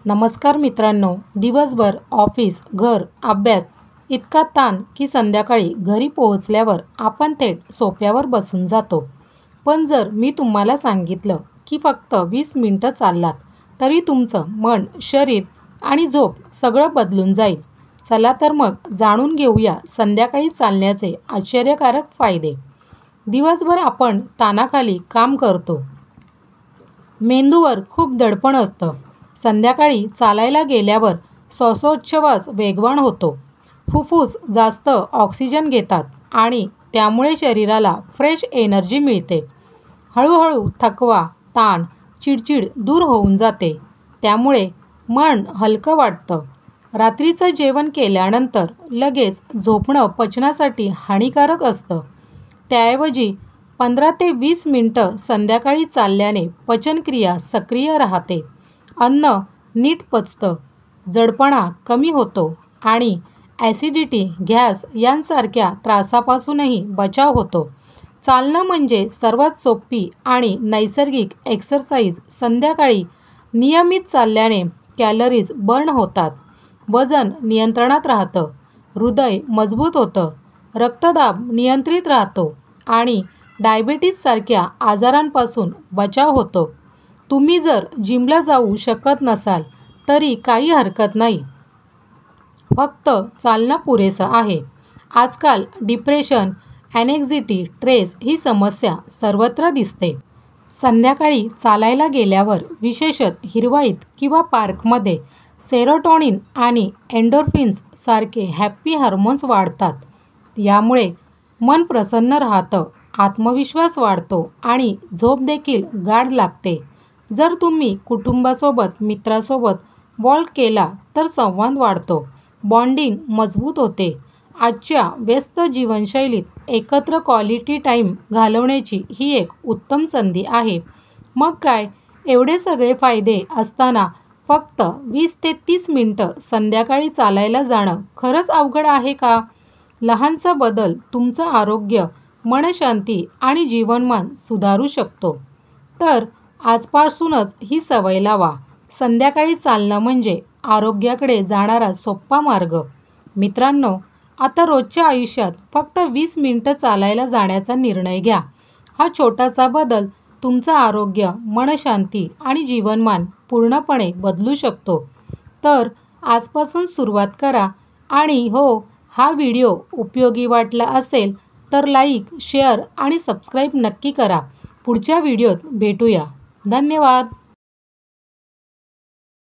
नमस्कार मित्रांनो, दिवसभर ऑफिस, घर, अभ्यास इतका ताण की संध्याकाळी घरी पोहोचल्यावर आपण थेट सोफ्यावर बसून जातो. पण जर मी तुम्हाला सांगितलं की फक्त 20 मिनिटं चाललात तरी तुमचं मन, शरीर आणि झोप सगळं बदलून जाईल. चला तर मग जाणून घेऊया संध्याकाळी चालण्याचे आश्चर्यकारक फायदे. दिवसभर आपण ताणाखाली काम करतो. मेंदूवर खूप दडपण असतं. संध्याकाळी चालायला गेल्यावर श्वासोच्छवास वेगवान होतो. फुफ्फुस जास्त ऑक्सिजन घेतात आणि त्यामुळे शरीराला फ्रेश एनर्जी मिळते. हळूहळू थकवा, ताण, चिडचिड दूर होऊन जाते. त्यामुळे मन हलकं वाटतं. रात्रीचं जेवण केल्यानंतर लगेच झोपणं पचनासाठी हानिकारक असतं. त्याऐवजी 15 ते 20 मिनिटं संध्याकाळी चालल्याने पचनक्रिया सक्रिय राहते. अन्न नीट पचतं, जडपणा कमी होतो आणि ॲसिडिटी, गॅस यांसारख्या त्रासापासूनही बचाव होतो. चालणं म्हणजे सर्वात सोपी आणि नैसर्गिक एक्सरसाइज. संध्याकाळी नियमित चालल्याने कॅलरीज बर्न होतात, वजन नियंत्रणात राहतं, हृदय मजबूत होतं, रक्तदाब नियंत्रित राहतो आणि डायबिटीजसारख्या आजारांपासून बचाव होतो. तुम्ही जर जिमला जाऊ शकत नसाल तरी काही हरकत नाही. फक्त चालणं पुरेसं आहे. आजकाल डिप्रेशन, ॲनेक्झिटी, स्ट्रेस ही समस्या सर्वत्र दिसते. संध्याकाळी चालायला गेल्यावर विशेषतः हिरवळीत किंवा पार्कमध्ये सेरोटोनिन आणि एंडोर्फिन्स सारखे हॅपी हार्मोन्स वाढतात. यामुळे मन प्रसन्न राहतं, आत्मविश्वास वाढतो आणि झोप देखील गाढ लागते. जर तुम्ही कुटुंबासोबत, मित्रासोबत वॉक केला तर संवाद वाढतो, बॉन्डिंग मजबूत होते. आजच्या व्यस्त जीवनशैलीत एकत्र क्वालिटी टाईम घालवण्याची ही एक उत्तम संधी आहे. मग काय, एवढे सगळे फायदे असताना फक्त 20 ते 30 मिनिटं संध्याकाळी चालायला जाणं खरंच अवघड आहे का? लहानसा बदल तुमचं आरोग्य, मनशांती आणि जीवनमान सुधारू शकतो. तर आजपासूनच ही सवय लावा. संध्याकाळी चालणं म्हणजे आरोग्याकडे जाणारा सोपा मार्ग. मित्रांनो, आता रोजच्या आयुष्यात फक्त 20 मिनिटं चालायला जाण्याचा निर्णय घ्या. हा छोटासा बदल तुमचं आरोग्य, मनशांती आणि जीवनमान पूर्णपणे बदलू शकतो. तर आजपासून सुरुवात करा. आणि हो, हा व्हिडिओ उपयोगी वाटला असेल तर लाईक, शेअर आणि सबस्क्राईब नक्की करा. पुढच्या व्हिडिओत भेटूया. धन्यवाद.